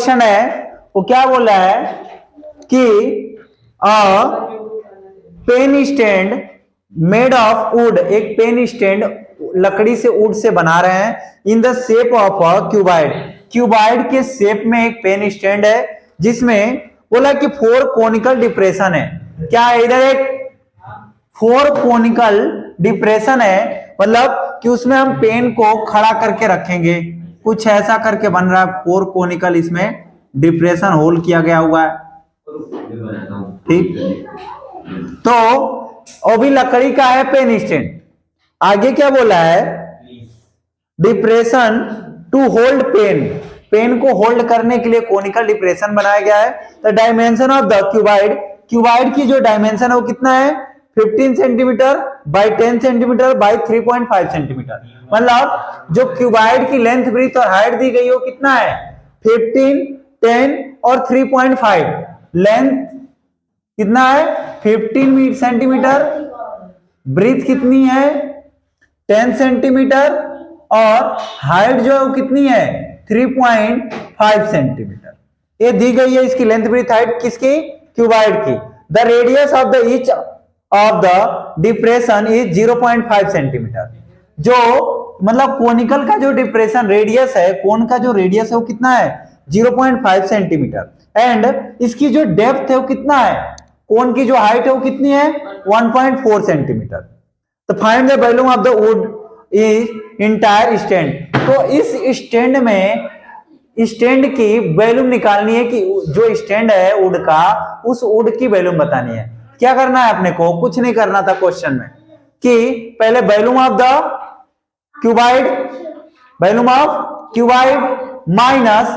Question है वो क्या बोला है कि pen stand made of wood, एक पेन स्टैंड लकड़ी से वुड से बना रहे हैं in the shape of a cuboid, cuboid के शेप में एक पेन स्टैंड है जिसमें बोला कि 4 कोनिकल डिप्रेशन है। क्या है? इधर एक 4 कोनिकल डिप्रेशन है, मतलब कि उसमें हम पेन को खड़ा करके रखेंगे, कुछ ऐसा करके बन रहा है। 4 कोनिकल इसमें डिप्रेशन होल किया गया हुआ है, ठीक। तो वो भी लकड़ी का है पेन स्टैंड। आगे क्या बोला है? Depression to hold pen, pen को होल्ड करने के लिए कोनिकल डिप्रेशन बनाया गया है। The dimension of the cuboid, cuboid की जो डायमेंशन है वो कितना है? 15 centimetre by 10 centimetre by 3.5 centimetre. मतलब जो क्यूबाइड की लेंथ, ब्रीथ और हाइट दी गई है वो कितना है? 15, 10 और 3.5। लेंथ कितना है? 15 सेंटीमीटर, ब्रीथ कितनी है? 10 सेंटीमीटर और हाइट जो है कितनी है? 3.5 सेंटीमीटर। ये दी गई है इसकी लेंथ, ब्रीथ, हाइट किसकी? क्यूबाइड की। The radius of the each of the depression is 0.5 centimetre. जो मतलब कोनिकल का जो डिप्रेशन रेडियस है, कोन का जो रेडियस है वो कितना है? 0.5 सेंटीमीटर। एंड इसकी जो डेप्थ है वो कितना है? कोन की जो हाइट है वो कितनी है? 1.4 सेंटीमीटर। तो find the volume of the would is entire stand. तो इस स्टैंड में, स्टैंड की वॉल्यूम निकालनी है कि जो स्टैंड है वुड का, उस वुड की वॉल्यूम बतानी है। क्या करना है अपने को? कुछ नहीं करना था क्वेश्चन में, कि पहले volume of the cuboid, volume of cuboid minus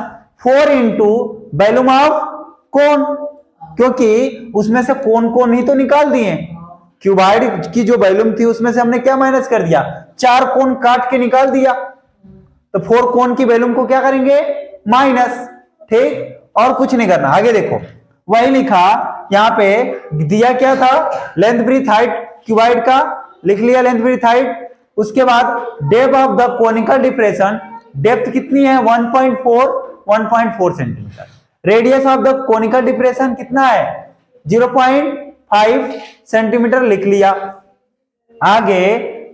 4 into volume of कोन, क्योंकि उसमें से कोन ही तो निकाल दिए। क्यूबाइड की जो वॉल्यूम थी उसमें से हमने क्या माइनस कर दिया? 4 कोन काट के निकाल दिया। तो 4 कोन की वॉल्यूम को क्या करेंगे? माइनस, ठीक। और कुछ नहीं करना। आगे देखो, वही लिखा यहां पे, दिया क्या था? लेंथ, ब्रीथ, हाइट क्यूबाइड का लिख लिया, लेंथ, ब्रीथ, हाइट। उसके बाद depth of the conical depression, depth कितनी है? 1.4 centimetre. Radius of the conical depression कितना है? 0.5 सेंटीमीटर लिख लिया। आगे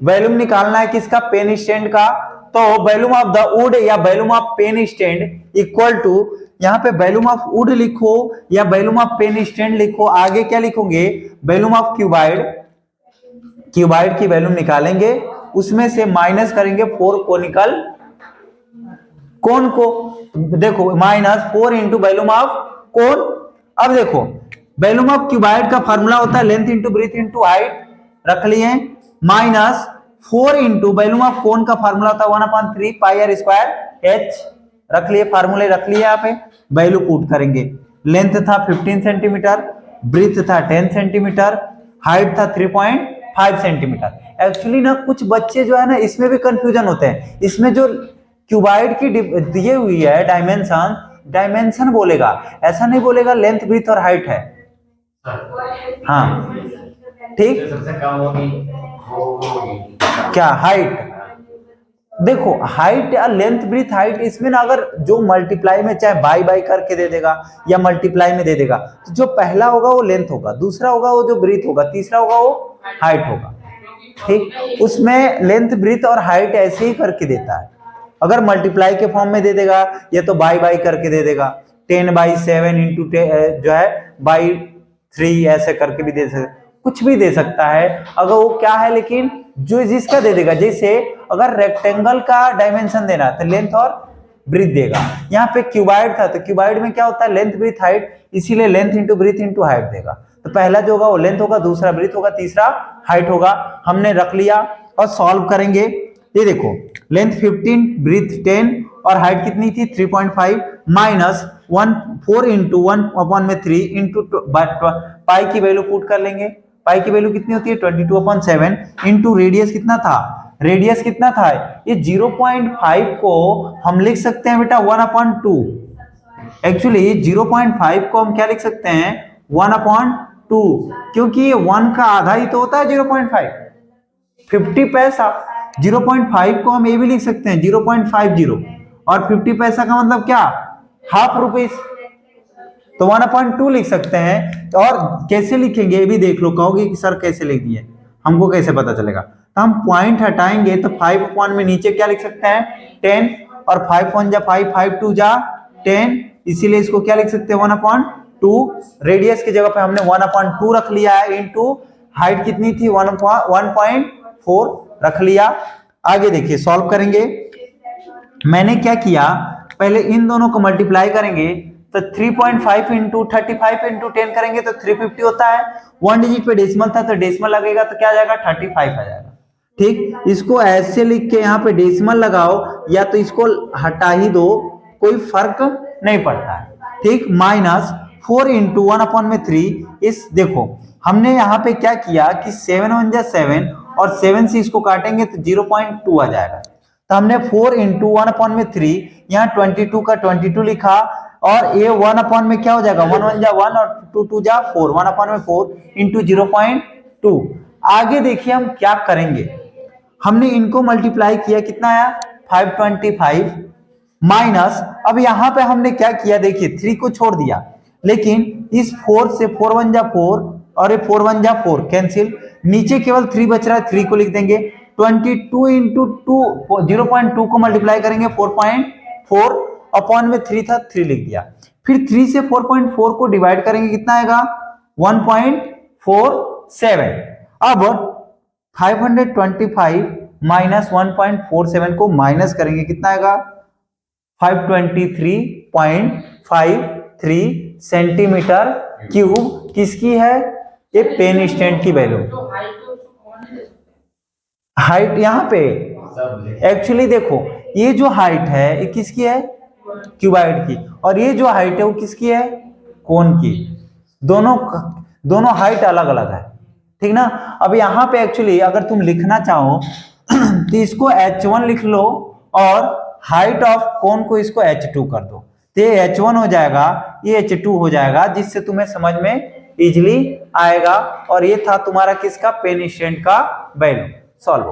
वॉल्यूम निकालना है किसका? पेन स्टैंड का। तो वॉल्यूम ऑफ द वुड या volume of pen stand equal to, यहां पे वॉल्यूम ऑफ वुड लिखो या वॉल्यूम ऑफ पेन स्टैंड लिखो, आगे क्या लिखोगे? Volume of cuboid. क्यूबाइड की वॉल्यूम निकालेंगे, उसमें से माइनस करेंगे 4 कोनिकल कोन को। देखो minus 4 into volume of cone. अब देखो वॉल्यूम ऑफ क्यूबाइड का फॉर्मूला होता है length into breadth into height, रख लिए। Minus 4 into volume of cone का फॉर्मूला होता है 1/3 पाई आर स्क्वायर एच, रख लिए, फार्मूले रख लिए। यहाँ पे वैल्यू पुट करेंगे। लेंथ था 15 सेंटीमीटर, ब्रीथ था 10 सेंटीमीटर, हाइट था 3.5 सेंटीमीटर। एक्चुअली ना कुछ बच्चे जो है ना इसमें भी कंफ्यूजन होते हैं। इसमें जो क्यूबाइड की दिए हुई है डायमेंशन, डायमेंशन बोलेगा, ऐसा नहीं बोलेगा लेंथ, ब्रीथ और हाइट है। हाँ ठीक, क्या हाइट? देखो हाइट या लेंथ, ब्रीथ, हाइट, इसमें ना अगर जो मल्टीप्लाई में चाहे बाई बाई करके दे देगा या मल्टीप्लाई में दे देगा, तो जो पहला होगा वो लेंथ होगा, दूसरा होगा वो जो ब्रीथ होगा, तीसरा होगा वो हाइट होगा, ठीक। उसमें लेंथ, ब्रीथ और हाइट ऐसे ही करके देता है। अगर मल्टीप्लाई के फॉर्म में दे देगा ये तो बाई बाई करके दे देगा, 10/7 इंटू जो है बाई 3 ऐसे करके भी दे सकता, कुछ भी दे सकता है अगर वो क्या है। लेकिन जो जिसका दे देगा, जैसे अगर रेक्टेंगल का डायमेंशन देना है तो लेंथ और ब्रीथ देगा। यहाँ पे क्यूबाइड था तो क्यूबाइड में क्या होता है? लेंथ, ब्रीथ, हाइट, इसीलिए length into breadth into height देगा। तो पहला जो होगा वो लेंथ होगा, दूसरा ब्रीथ होगा, तीसरा हाइट होगा। हमने रख लिया और सॉल्व करेंगे। ये देखो लेंथ 15, ब्रीथ 10 और हाइट कितनी थी? 3.5 माइनस 4 इंटू 1/3 इंटू पाई की वैल्यू पुट कर लेंगे। पाई की वैल्यू कितनी होती है? 22/7 इंटू रेडियस कितना था? रेडियस कितना था? ये 0.5 को हम लिख सकते हैं बेटा 1/2। एक्चुअली 0.5 को हम क्या लिख सकते हैं? 1/2, क्योंकि ये 1 का आधा ही तो होता है 0.5, 50 पैसा। 0.5 को हम ये भी लिख सकते हैं 0.50 और 50 पैसा का मतलब क्या? हाफ रुपीज, तो 1/2 लिख सकते हैं। और कैसे लिखेंगे ये भी देख लो, कहोगे कि सर कैसे लिख दिए, हमको कैसे पता चलेगा। तो हम पॉइंट हटाएंगे तो 5 अपॉन में नीचे क्या लिख सकते हैं 10, और 5 1 जा 5, 5 2 जा 10, इसीलिए इसको क्या लिख सकते हैं 1/2। रेडियस की जगह पे हमने 1/2 रख लिया है, इनटू हाइट कितनी थी 1.4 रख लिया। आगे देखिए सॉल्व करेंगे। मैंने क्या किया, पहले इन दोनों को मल्टीप्लाई करेंगे तो 3.5 इंटू 35 इंटू 10 करेंगे तो 350 होता है। 1 डिजिट पे डेसिमल था तो डेसिमल लगेगा तो क्या आ जाएगा 35 आ जाएगा। ठीक, इसको ऐसे लिख के यहाँ पे डेसिमल लगाओ या तो इसको हटा ही दो, कोई फर्क नहीं पड़ता है। ठीक, माइनस 4 इंटू 1/3। इस देखो हमने यहाँ पे क्या किया कि 7 1 जा 7 और 7 से इसको काटेंगे तो 0.2 आ जाएगा। तो हमने 4 इंटू 1/3, यहाँ 22 का 22 लिखा, और ये 1 में क्या हो जाएगा 1 1 जा 1 और 2 2 जा 4, 1/4 इंटू 0.2। आगे देखिए हम क्या करेंगे, हमने इनको मल्टीप्लाई किया, कितना आया 525 माइनस, अब यहाँ पे हमने क्या किया देखिए 3 को छोड़ दिया, लेकिन इस 4 से 4 1 जा 4 और ये 4 1 जा 4 कैंसिल, नीचे केवल 3 बच रहा है, 3 को लिख देंगे। 22 इंटू 2 0.2 को मल्टीप्लाई करेंगे 4.4, अपॉन में 3 था 3 लिख दिया। फिर 3 से 4.4 को डिवाइड करेंगे, कितना आएगा 1.47। अब 525 माइनस 1.47 को माइनस करेंगे, कितना आएगा 523.53 सेंटीमीटर क्यूब। किसकी है ये पेन स्टैंड की वैल्यू। हाइट यहाँ पे एक्चुअली देखो ये जो हाइट है ये किसकी है क्यूबाइड की, और ये जो हाइट है वो किसकी है कोन की। दोनों हाइट अलग अलग है, ठीक ना। अब यहाँ पे एक्चुअली अगर तुम लिखना चाहो तो इसको H1 लिख लो और हाइट ऑफ कोन को इसको H2 कर दो, तो ये H1 हो जाएगा, ये H2 हो जाएगा, जिससे तुम्हें समझ में इजिली आएगा। और ये था तुम्हारा किसका पेन स्टैंड का वैल्यू। सॉल्व।